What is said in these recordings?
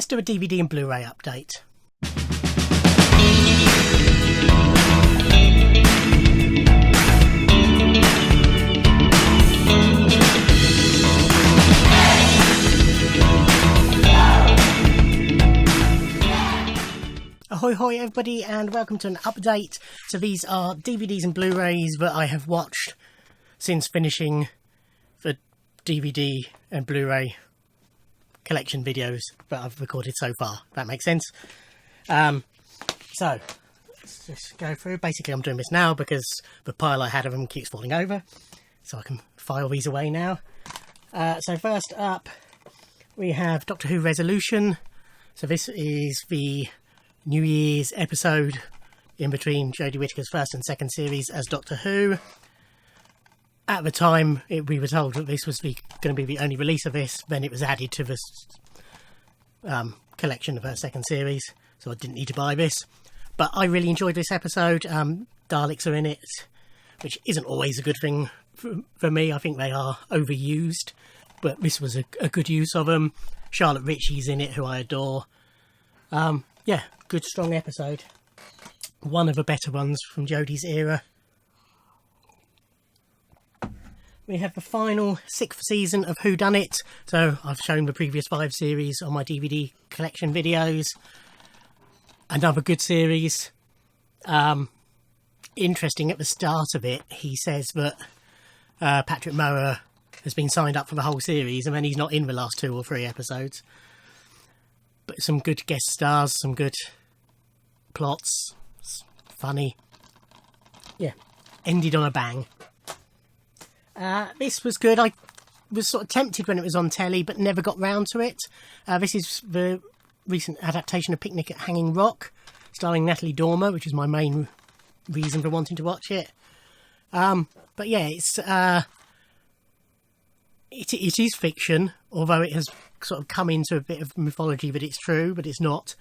let's do a DVD and Blu-ray update. Ahoy hoy everybody, and welcome to an update. So these are DVDs and Blu-rays that I have watched since finishing the DVD and Blu-ray collection videos that I've recorded so far. That makes sense. So let's just go through. Basically I'm doing this now because the pile I had of them keeps falling over, so I can file these away now. So first up we have Doctor Who Resolution. So this is the New Year's episode in between Jodie Whittaker's first and second series as Doctor Who. At the time we were told that this was going to be the only release of this, then it was added to this collection of her second series, so I didn't need to buy this. But I really enjoyed this episode. Daleks are in it, which isn't always a good thing for me. I think they are overused, but this was a good use of them. Charlotte Ritchie's in it, who I adore. Yeah, good strong episode. One of the better ones from Jodie's era. We have the final 6th season of Whodunit. So I've shown the previous 5 series on my DVD collection videos. Another good series. Interesting, at the start of it, he says that Patrick Mower has been signed up for the whole series, and then he's not in the last 2 or 3 episodes. But some good guest stars, some good plots, funny. Yeah, ended on a bang. This was good. I was sort of tempted when it was on telly, but never got round to it. This is the recent adaptation of Picnic at Hanging Rock, starring Natalie Dormer, which is my main reason for wanting to watch it. But yeah, it is fiction, although it has sort of come into a bit of mythology that it's true, but it's not.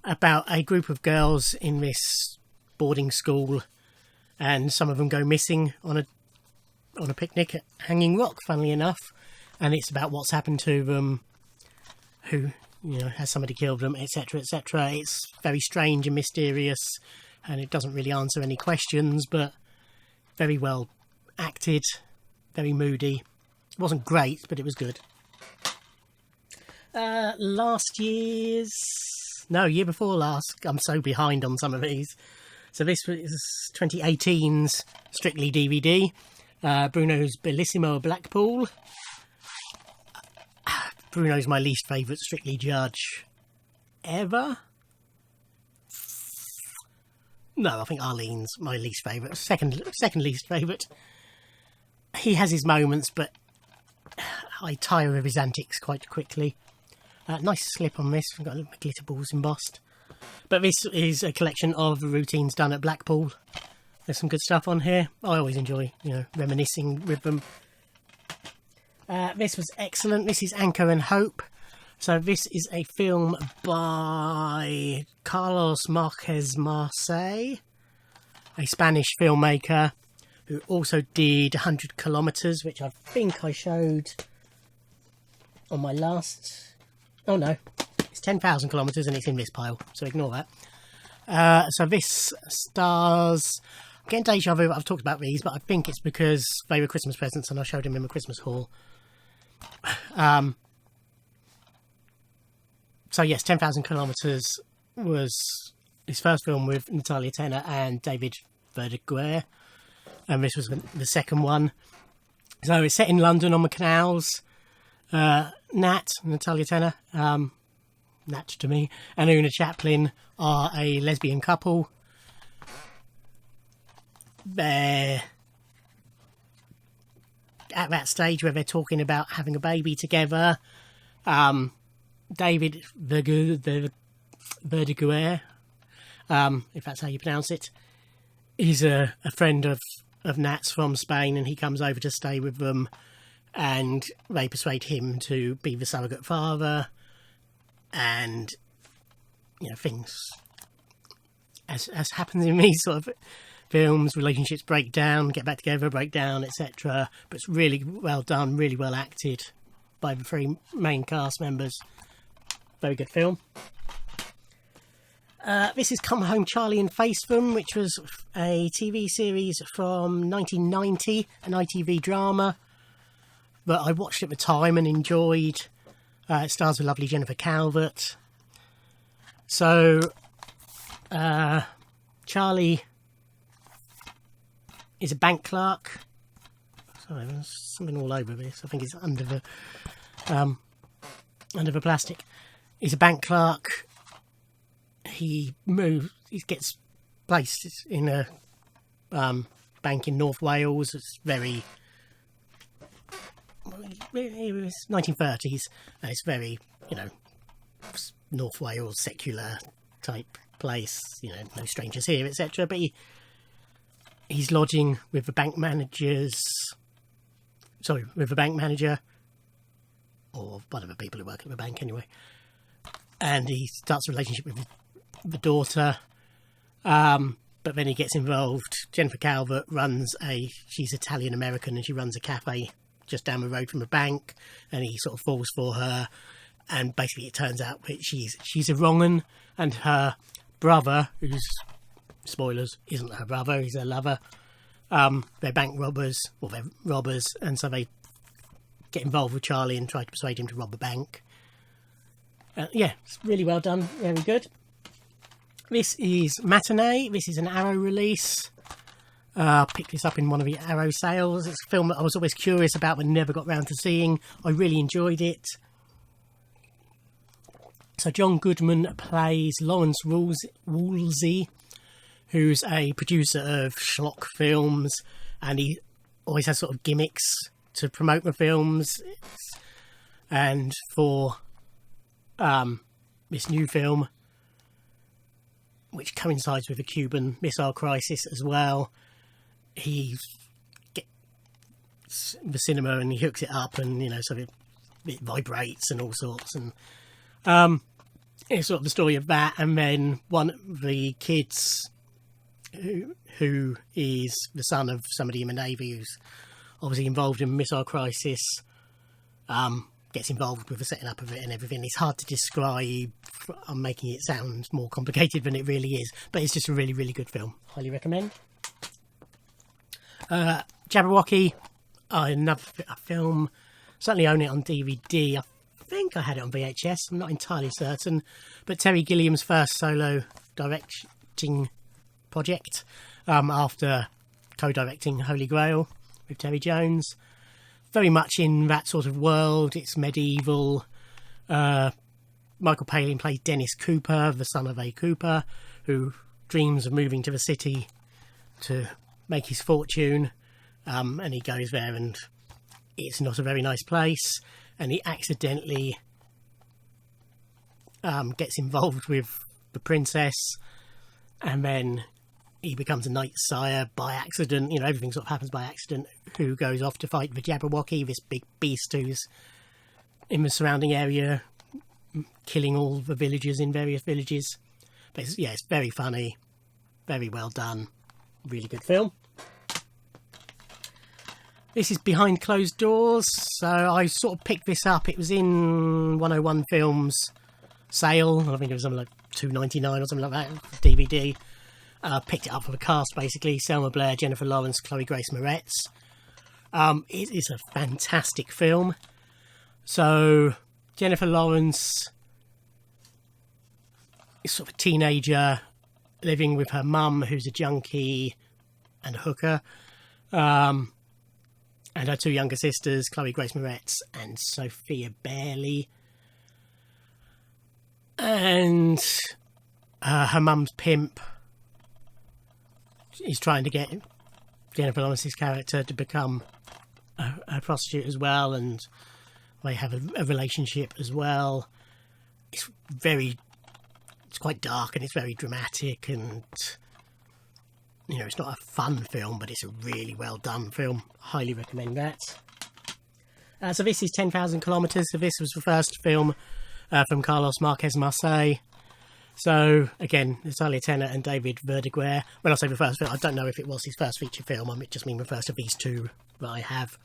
About a group of girls in this boarding school, and some of them go missing on a picnic at Hanging Rock, funnily enough, and it's about what's happened to them, who, has somebody killed them, etc, etc. It's very strange and mysterious, and it doesn't really answer any questions, but very well acted, very moody. It wasn't great, but it was good. Year before last, I'm so behind on some of these. So this was 2018's Strictly DVD. Bruno's Bellissimo Blackpool. Bruno's my least favourite Strictly judge ever. No, I think Arlene's my least favourite. Second least favourite. He has his moments, but I tire of his antics quite quickly. Nice slip on this. We've got little glitter balls embossed. But this is a collection of routines done at Blackpool. There's some good stuff on here. I always enjoy, reminiscing with them. This was excellent. This is Anchor and Hope. So this is a film by Carlos Marquez Marce, a Spanish filmmaker who also did 100 Kilometers, which I think I showed on my last... Oh no, it's 10,000 Kilometers and it's in this pile, so ignore that. So this stars... I'm getting deja vu, I've talked about these, but I think it's because they were Christmas presents and I showed them in my Christmas haul. So yes, 10,000 Kilometers was his first film with Natalia Tena and David Verdaguer, and this was the second one. So it's set in London on the canals. Natalia Tena, Nat to me, and Una Chaplin are a lesbian couple. They're at that stage where they're talking about having a baby together. David Verdaguer, if that's how you pronounce it, is a friend of Nat's from Spain, and he comes over to stay with them, and they persuade him to be the surrogate father, and things as happens in these sort of films, relationships break down, get back together, break down, etc. But it's really well done, really well acted by the 3 main cast members. very good film. This is Come Home Charlie and Face Them, which was a TV series from 1990, an ITV drama that I watched at the time and enjoyed. It stars the lovely Jennifer Calvert. So, Charlie is a bank clerk. Sorry, there's something all over this. I think it's under the plastic. He's a bank clerk. He gets placed in a bank in North Wales. It's very, it was 1930s. And it's very, North Wales secular type place. No strangers here, etc. But he's lodging with the bank manager, or one of the people who work at the bank anyway. And he starts a relationship with the daughter, but then he gets involved. Jennifer Calvert she's Italian American, and she runs a cafe just down the road from the bank, and he sort of falls for her, and basically it turns out that she's a wrong 'un, and her brother, who's, spoilers, isn't her brother, he's her lover. They're bank robbers, or they're robbers, and so they get involved with Charlie and try to persuade him to rob a bank. It's really well done, very good. This is Matinee. This is an Arrow release. I picked this up in one of the Arrow sales. It's a film that I was always curious about but never got round to seeing. I really enjoyed it. So John Goodman plays Lawrence Woolsey, who's a producer of schlock films, and he always has sort of gimmicks to promote the films. And for this new film, which coincides with the Cuban Missile Crisis as well, he gets the cinema and he hooks it up, and so it vibrates and all sorts, and it's sort of the story of that. And then one of the kids, who is the son of somebody in the Navy who's obviously involved in the Missile Crisis, gets involved with the setting up of it and everything. It's hard to describe. I'm making it sound more complicated than it really is, but it's just a really, really good film. Highly recommend. Jabberwocky, another film. Certainly own it on DVD. I think I had it on VHS. I'm not entirely certain. But Terry Gilliam's first solo directing project, after co-directing Holy Grail with Terry Jones. Very much in that sort of world. It's medieval. Michael Palin plays Dennis Cooper, the son of A. Cooper, who dreams of moving to the city to make his fortune. And he goes there, and it's not a very nice place. And he accidentally gets involved with the princess, and then he becomes a knight sire by accident. Everything sort of happens by accident. Who goes off to fight the Jabberwocky, this big beast who's in the surrounding area, killing all the villagers in various villages. But it's very funny, very well done, really good film. This is Behind Closed Doors. So I sort of picked this up. It was in 101 Films sale. I think it was something like $2.99 or something like that, DVD. Picked it up for the cast, basically. Selma Blair, Jennifer Lawrence, Chloe Grace Moretz. It is a fantastic film. So Jennifer Lawrence is sort of a teenager living with her mum, who's a junkie and a hooker, and her two younger sisters, Chloe Grace Moretz and Sophia Bailey. And her mum's pimp is trying to get Jennifer Lawrence's character to become a prostitute as well, and they have a relationship as well. It's quite dark, and it's very dramatic, and it's not a fun film, but it's a really well done film. Highly recommend that. So this is 10,000 Kilometers. So this was the first film from Carlos Marquez Marseille. So again, Natalia Tennant and David Verdaguer. When I say the first film, I don't know if it was his first feature film. I just mean the first of these two that I have.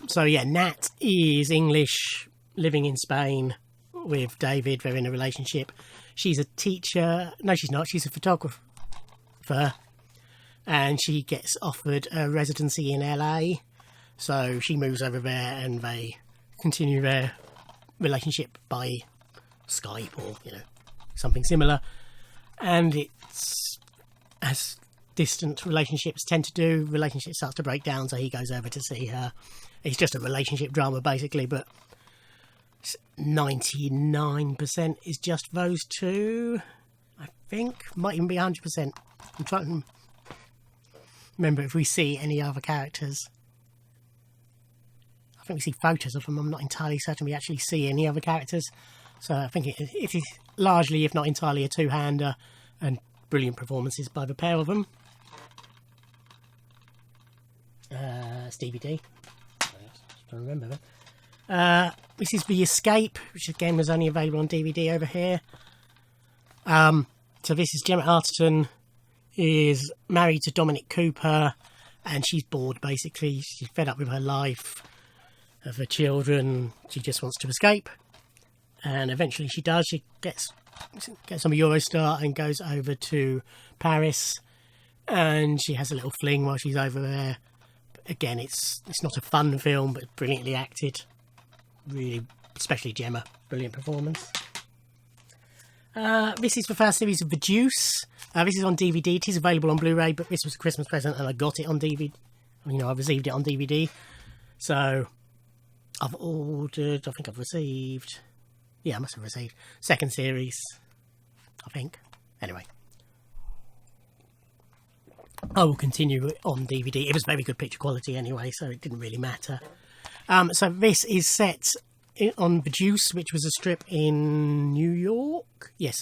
So yeah, Nat is English, living in Spain, with David. They're in a relationship. She's a teacher. No, she's not. She's a photographer. And she gets offered a residency in LA. So she moves over there and they continue their relationship by Skype or, something similar. And it's, as distant relationships tend to do, relationship starts to break down, so he goes over to see her. It's just a relationship drama, basically, but 99% is just those two, I think. Might even be 100%. I'm trying to remember if we see any other characters. I think we see photos of them. I'm not entirely certain we actually see any other characters. So I think it is largely, if not entirely, a two-hander, and brilliant performances by the pair of them. Stevie D. I don't remember that. This is The Escape, which again was only available on DVD over here. So this is Gemma Arterton is married to Dominic Cooper, and she's bored, basically. She's fed up with her life, of her children. She just wants to escape, and eventually she does. She gets on a Eurostar and goes over to Paris, and she has a little fling while she's over there. But again, it's not a fun film, but brilliantly acted. Really, especially Gemma, brilliant performance. This is the first series of The Deuce. This is on DVD. It is available on Blu-ray, but this was a Christmas present and I got it on DVD. I received it on DVD. So I've ordered, I think I've received, I must have received second series, I think. Anyway, I will continue on DVD. It was very good picture quality anyway, so it didn't really matter. So this is set on The Deuce, which was a strip in New York. Yes.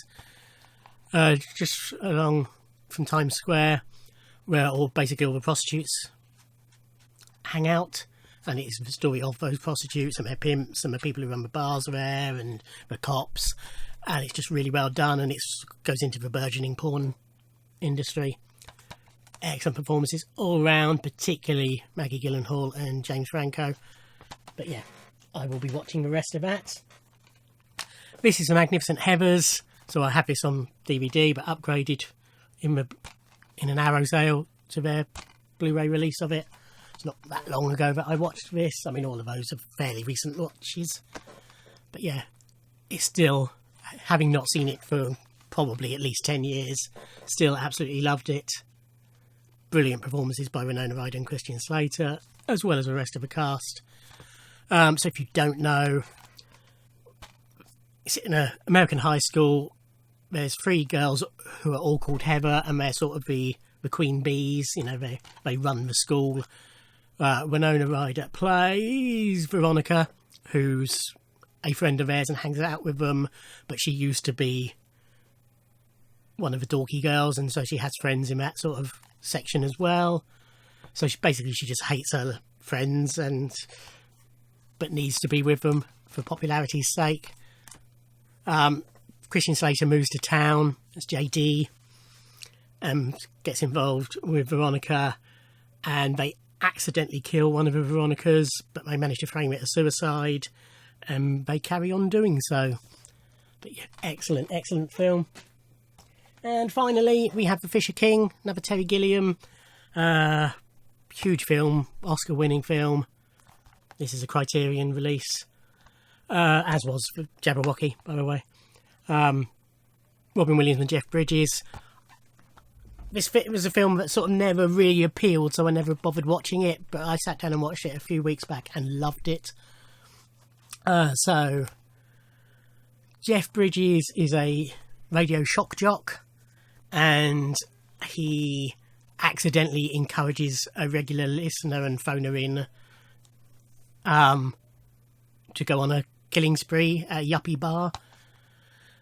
Just along from Times Square, where basically all the prostitutes hang out. And it's the story of those prostitutes and their pimps and the people who run the bars there and the cops. And it's just really well done, and it goes into the burgeoning porn industry. Excellent performances all round, particularly Maggie Gyllenhaal and James Franco. But yeah, I will be watching the rest of that. This is The Magnificent Heathers. So I have this on DVD, but upgraded in an Arrow sale to their Blu-ray release of it. It's not that long ago that I watched this. I mean, all of those are fairly recent watches. But yeah, it's still, having not seen it for probably at least 10 years, still absolutely loved it. Brilliant performances by Winona Ryder and Christian Slater, as well as the rest of the cast. So if you don't know, it's in an American high school. There's three girls who are all called Heather, and they're sort of the queen bees. They run the school. Winona Ryder plays Veronica, who's a friend of theirs and hangs out with them, but she used to be one of the dorky girls, and so she has friends in that sort of section as well. So she just hates her friends, but needs to be with them for popularity's sake. Christian Slater moves to town as JD and gets involved with Veronica, and they accidentally kill one of the Veronicas, but they manage to frame it as suicide, and they carry on doing so. But yeah, excellent film. And finally, we have The Fisher King, another Terry Gilliam. Huge film, Oscar-winning film. This is a Criterion release, as was for Jabberwocky, by the way. Robin Williams and Jeff Bridges. This was a film that sort of never really appealed, so I never bothered watching it, but I sat down and watched it a few weeks back and loved it. So, Jeff Bridges is a radio shock jock, and he accidentally encourages a regular listener and phoner in to go on a killing spree at a yuppie bar.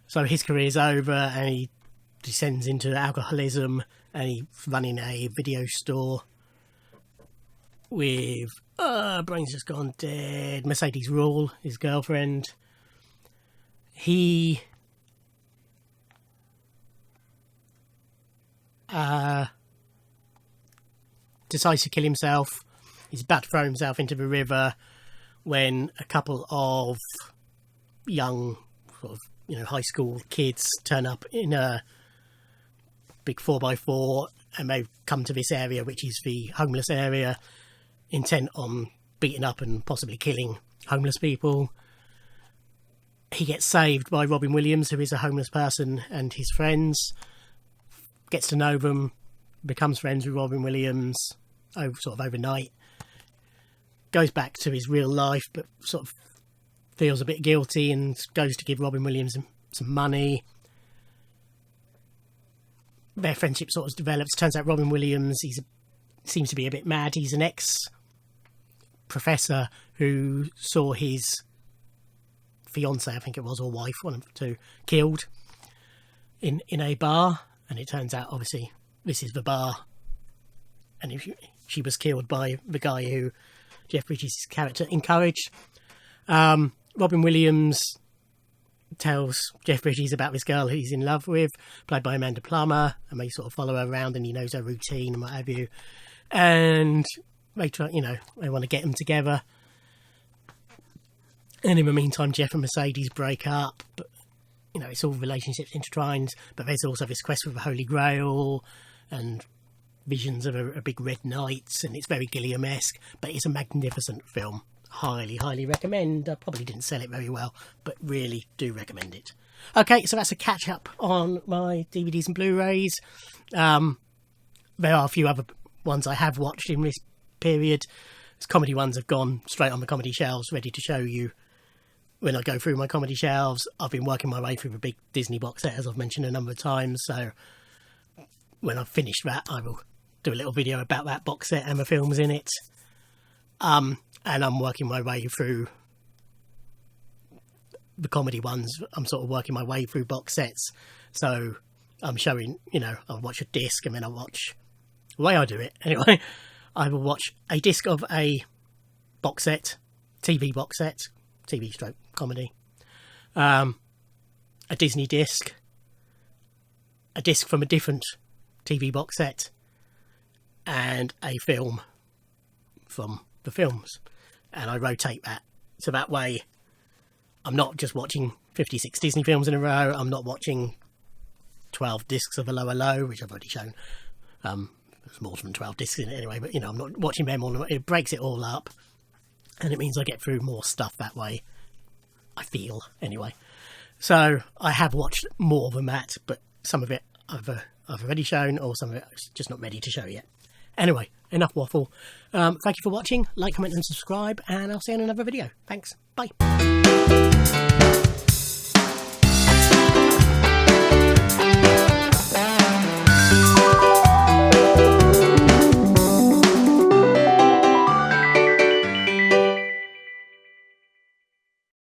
So his career's over, and he descends into alcoholism, and he's running a video store with brain's just gone dead, Mercedes Ruehl, his girlfriend. He decides to kill himself. He's about to throw himself into the river when a couple of young sort of, you know, high school kids turn up in a big 4x4 and they've come to this area, which is the homeless area, intent on beating up and possibly killing homeless people. He gets saved by Robin Williams, who is a homeless person, and his friends. Gets to know them, becomes friends with Robin Williams sort of overnight. Goes back to his real life, but sort of feels a bit guilty and goes to give Robin Williams some money. Their friendship sort of develops. Turns out Robin Williams, seems to be a bit mad. He's an ex-professor who saw his fiance, I think it was, or wife, one of the two, killed in a bar. And it turns out, obviously, this is the bar. And she was killed by the guy who Jeff Bridges' character encouraged. Robin Williams tells Jeff Bridges about this girl who he's in love with, played by Amanda Plummer, and they sort of follow her around, and he knows her routine and what have you. And they try, you know, they want to get them together. And in the meantime, Jeff and Mercedes break up, but, you know, it's all relationships intertwined. But there's also this quest for the Holy Grail and visions of a big red knight, and it's very Gilliam-esque, but it's a magnificent film. Highly, highly recommend. I probably didn't sell it very well, but really do recommend it. Okay, so that's a catch-up on my DVDs and Blu-rays. There are a few other ones I have watched in this period. Comedy ones have gone straight on the comedy shelves, ready to show you when I go through my comedy shelves. I've been working my way through the big Disney box set, as I've mentioned a number of times, so when I've finished that, I will do a little video about that box set and the films in it. And I'm working my way through the comedy ones. I'm sort of working my way through box sets. So I'm showing, you know, I'll watch a disc and then I'll watch, the way I do it anyway, I will watch a disc of a box set, TV box set, TV stroke comedy, a Disney disc, a disc from a different TV box set, and a film from the films. And I rotate that, so that way I'm not just watching 56 Disney films in a row. I'm not watching 12 discs of a lower low, which I've already shown. There's more than 12 discs in it anyway, but, you know, I'm not watching them all. It breaks it all up, and it means I get through more stuff that way, I feel, anyway. So I have watched more than that, but some of it I've already shown, or some of it I'm just not ready to show yet. Anyway, enough waffle. Thank you for watching. Like, comment and subscribe, and I'll see you in another video. Thanks. Bye.